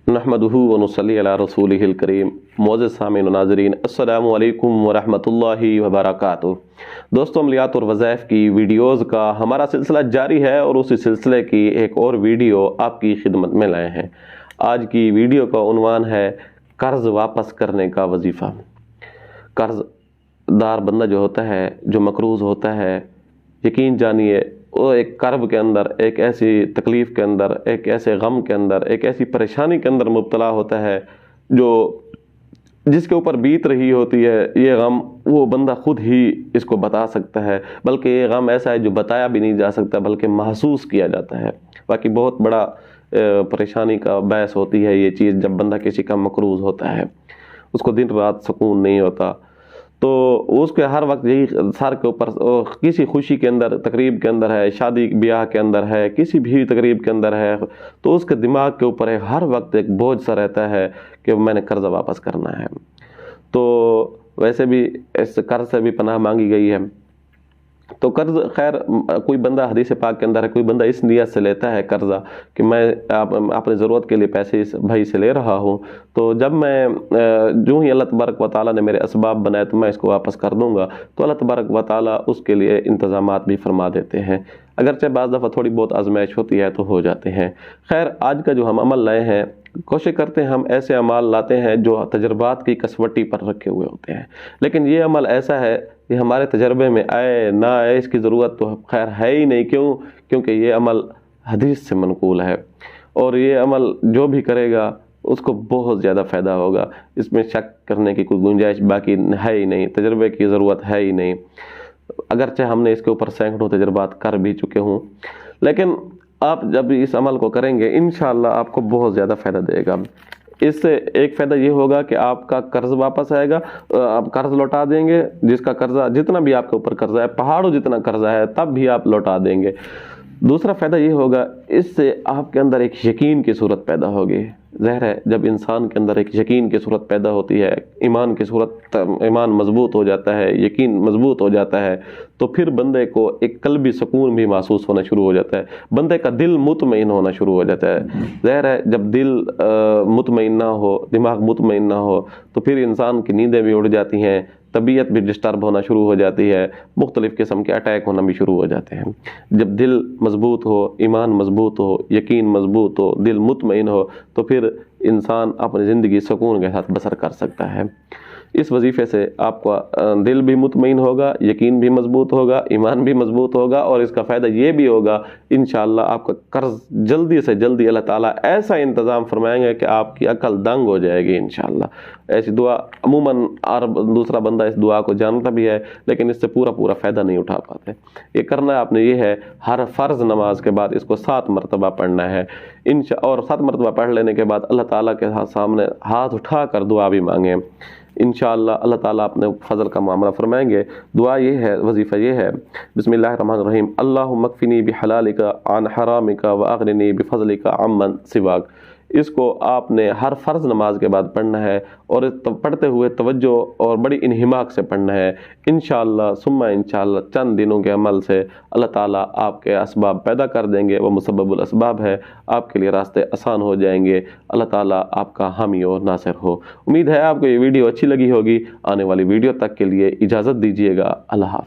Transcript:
नहमदुहु व नुसल्ली अला रसूलिहिल करीम। मोअज़्ज़िज़ सामीन व नाज़रीन, अस्सलामु अलैकुम व रहमतुल्लाहि व बरकातुहू। दोस्तों, अमलियात और वज़ाइफ की वीडियोज़ का हमारा सिलसिला जारी है और उसी सिलसिले की एक और वीडियो आपकी खिदमत में लाए हैं। आज की वीडियो का उन्वान है कर्ज़ वापस करने का वजीफ़ा। कर्ज़दार बंदा जो होता है, जो मकरूज़ होता है, यकीन जानिए वो एक कर्ब के अंदर, एक ऐसी तकलीफ़ के अंदर, एक ऐसे गम के अंदर, एक ऐसी परेशानी के अंदर मुब्तला होता है जो जिसके ऊपर बीत रही होती है। ये गम वो बंदा खुद ही इसको बता सकता है, बल्कि ये गम ऐसा है जो बताया भी नहीं जा सकता बल्कि महसूस किया जाता है। बाकी बहुत बड़ा परेशानी का बायस होती है ये चीज़। जब बंदा किसी का मकरूज़ होता है, उसको दिन रात सुकून नहीं होता, तो उसके हर वक्त यही सर के ऊपर किसी खुशी के अंदर, तकरीब के अंदर है, शादी ब्याह के अंदर है, किसी भी तकरीब के अंदर है, तो उसके दिमाग के ऊपर है हर वक्त एक बोझ सा रहता है कि मैंने कर्ज़ वापस करना है। तो वैसे भी इस कर्ज़ से भी पनाह मांगी गई है। तो कर्ज़ खैर कोई बंदा हदीस पाक के अंदर है, कोई बंदा इस नियत से लेता है कर्ज़ा कि मैं अपनी ज़रूरत के लिए पैसे इस भाई से ले रहा हूँ, तो जब मैं जो ही अल्लाह तबारक व तआला ने मेरे असबाब बनाए तो मैं इसको वापस कर दूँगा, तो अल्लाह तबारक व तआला उसके लिए इंतज़ामात भी फरमा देते हैं। अगरचे बाज़ दफ़ा थोड़ी बहुत आजमाइश होती है तो हो जाते हैं। खैर, आज का जो हम अमल लाए हैं, कोशिश करते हैं हम ऐसे अमाल लाते हैं जो तजर्बात की कसवटी पर रखे हुए होते हैं। लेकिन ये अमल ऐसा है कि हमारे तजर्बे में आए ना आए इसकी ज़रूरत तो खैर है ही नहीं। क्योंकि ये अमल हदीस से मनकूल है और ये अमल जो भी करेगा उसको बहुत ज़्यादा फ़ायदा होगा। इसमें शक करने की कोई गुंजाइश बाकी है ही नहीं, तजर्बे की ज़रूरत है ही नहीं। अगरचे हमने इसके ऊपर सैकड़ों तजर्बात कर भी चुके हूँ, लेकिन आप जब इस अमल को करेंगे इंशाअल्लाह आपको बहुत ज़्यादा फ़ायदा देगा। इससे एक फ़ायदा ये होगा कि आपका कर्ज़ वापस आएगा, आप कर्ज़ लौटा देंगे। जिसका कर्ज़ा, जितना भी आपके ऊपर कर्ज़ा है, पहाड़ों जितना कर्ज़ा है, तब भी आप लौटा देंगे। दूसरा फ़ायदा ये होगा, इससे आपके अंदर एक यकीन की सूरत पैदा होगी। ज़ाहिर है, जब इंसान के अंदर एक यकीन की सूरत पैदा होती है, ईमान मजबूत हो जाता है, यकीन मजबूत हो जाता है, तो फिर बंदे को एक कल्बी सुकून भी महसूस होना शुरू हो जाता है। बंदे का दिल मुतमईन होना शुरू हो जाता है। ज़ाहिर है, जब दिल मुतमईन ना हो, दिमाग मुतमईन ना हो, तो फिर इंसान की नींदें भी उड़ जाती हैं, तबीयत भी डिस्टर्ब होना शुरू हो जाती है, मुख्तलिफ़ किस्म के अटैक होना भी शुरू हो जाते हैं। जब दिल मजबूत हो, ईमान मजबूत हो, यकीन मजबूत हो, दिल मुतमईन हो, तो फिर इंसान अपनी ज़िंदगी सुकून के साथ बसर कर सकता है। इस वजीफ़े से आपका दिल भी मुतमईन होगा, यकीन भी मजबूत होगा, ईमान भी मजबूत होगा, और इसका फ़ायदा ये भी होगा इंशाअल्लाह आपका कर्ज़ जल्दी से जल्दी अल्लाह ताला ऐसा इंतज़ाम फरमाएंगे कि आपकी अकल दंग हो जाएगी इंशाअल्लाह। ऐसी दुआ अमूमन और दूसरा बंदा इस दुआ को जानता भी है, लेकिन इससे पूरा फ़ायदा नहीं उठा पाते। ये करना आपने ये है, हर फ़र्ज़ नमाज के बाद इसको 7 मरतबा पढ़ना है और 7 मरतबा पढ़ लेने के बाद अल्लाह ताला के सामने हाथ उठा कर दुआ भी मांगे। इंशाअल्लाह अल्लाह ताला अपने फजल का मामला फरमाएंगे। दुआ ये है, वजीफ़ा ये है, बिस्मिल्लाहिर्रहमानिर्रहीम, अल्लाहुम्मा कफ़िनी बिहलालिका अन हरामिका व अग़निनी बिफ़ज़लिका अम्मन सिवाक। इसको आपने हर फ़र्ज़ नमाज के बाद पढ़ना है और पढ़ते हुए तवज्जो और बड़ी इन्हिमाक से पढ़ना है। इंशाअल्लाह सुम्मा इंशाअल्लाह चंद दिनों के अमल से अल्लाह ताला आपके असबाब पैदा कर देंगे। वह मुसब्बबुल असबाब है, आपके लिए रास्ते आसान हो जाएंगे। अल्लाह ताला आपका हामी और नासिर हो। उम्मीद है आपको ये वीडियो अच्छी लगी होगी। आने वाली वीडियो तक के लिए इजाज़त दीजिएगा। अल्लाह हाफ़िज़।